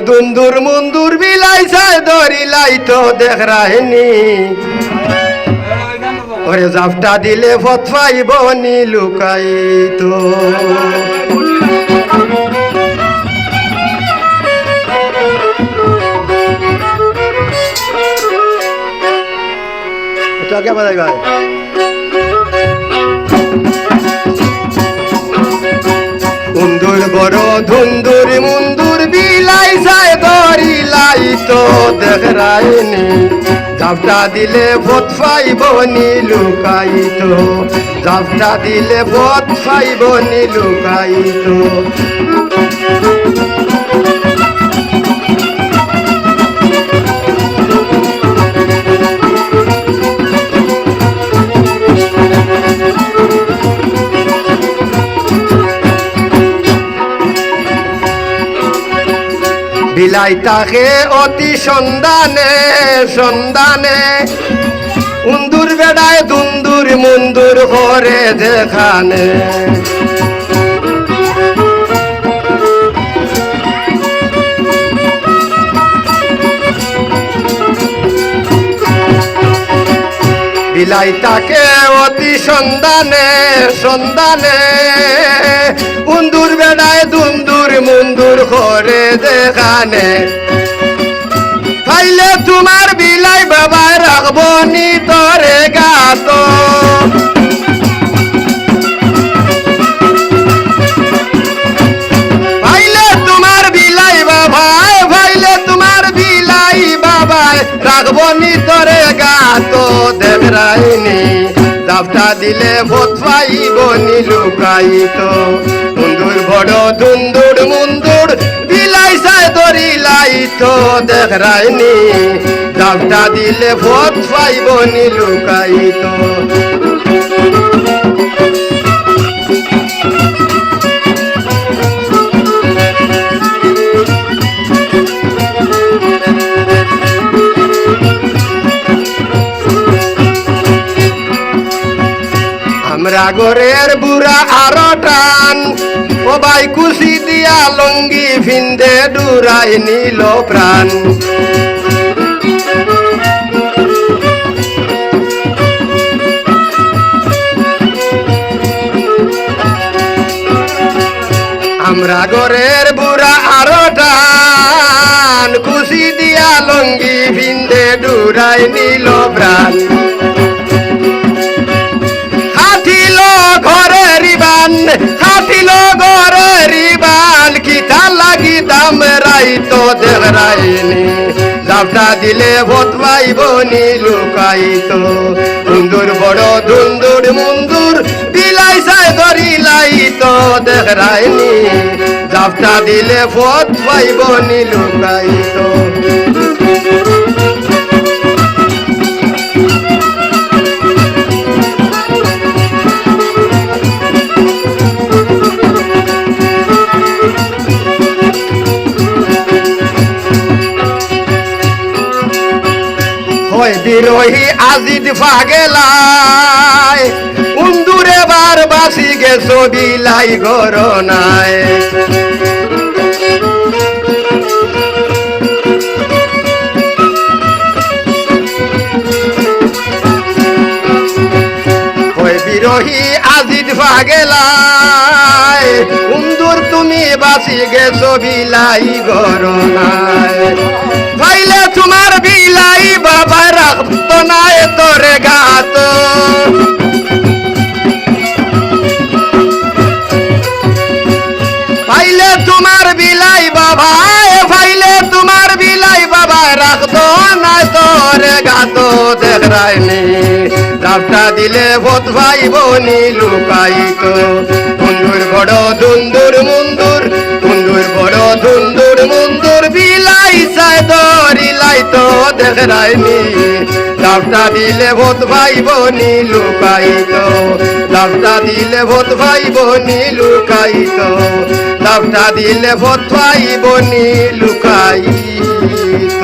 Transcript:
দুন্দুর মুন্দুর বিলাই চায় ধরিলাই তো দেখ রাহিনী ওরে জাফটা দিলে ফত পাইব নি লুকাই তো এটা কে বাজাই ভাই মুন্দুর বড় ধুন্দুর মুন্দুর বিলাই যায় ধরিলাই তো দেখ রাহিনী জাফটা দিলে ভোট পাইব নি লুকাইত জাফটা দিলে ভোট পাইব নি লুকাইত বিলাই তাকে অতি সন্ধানে সন্ধানে উন্দুর বেড়ায় দুন্দুর মুন্দুর করে যেখানে বিলাই তাকে অতি সন্ধানে সন্ধানে উন্দুর বেড়ায় দুন্দুর মুন্দুর করে দেখানে পাইলে তোমার বিলাই বাবায় রাখবো নি তরে গাত পাইলে তোমার বিলাই বাবায় পাইলে তোমার বিলাই বাবায় রাখবো নি তরে গাত দেখ রাহিনী জাফটা দিলে ভোট পাইব নি লুকাইত মুন্দুর বড় দুন্দুর মুন্দুর বিলাই চায় ধরিলাইত দেখ রাহিনী জাফটা দিলে ভোট পাইব নি লুকাইত আমরা গোরের বুড়া আরো টান ও ভাই কুশি দিয়া লঙ্গি ভিন্দে ডুরাই নিল প্রাণ আমরা গোরের বুড়া আরো টান কুশি দিয়া লঙ্গি ভিন্দে ডুরাই নিল প্রাণ হাতিল ঘরের বান কিতা লাগি দাম রাই তো দেখ রাহিনী জাফটা দিলে ভোট পাইব নি লুকাইত মুন্দুর বড় দুন্দুর মুন্দুর বিলাই চায় ধরিলাই তো দেখ রাহিনী জাফটা দিলে ভোট পাইব নি লুকাইত বিরোহী আজিদ ফাগেলাই উন্দুরে বার বাসি গেছো বিলাই গরনায় বিরোহী আজিদ ফাগেলাই উন্দুর তুমি বাসি গেছো বিলাই গরনায় পাইলে তোমার বিলাই বাবা রাখতো না তোরে গাত পাইলে তোমার বিলাই বাবা পাইলে তোমার বিলাই বাবা রাখতো না তোরে গাত দেখ রাহিনী জাফটা দিলে ভোট পাইব নি লুকাইত মুন্দুর বড় দুন্দুর মুন্দুর মুন্দুর বড় দুন্দুর মুন্দুর বিলাই চায় ধরিলাই তো দেখ রাহিনী জাফটা দিলে ভোট পাইব নি লুকাইত জাফটা দিলে ভোট পাইব নি লুকাইত জাফটা দিলে ভোট পাইব নি লুকাইত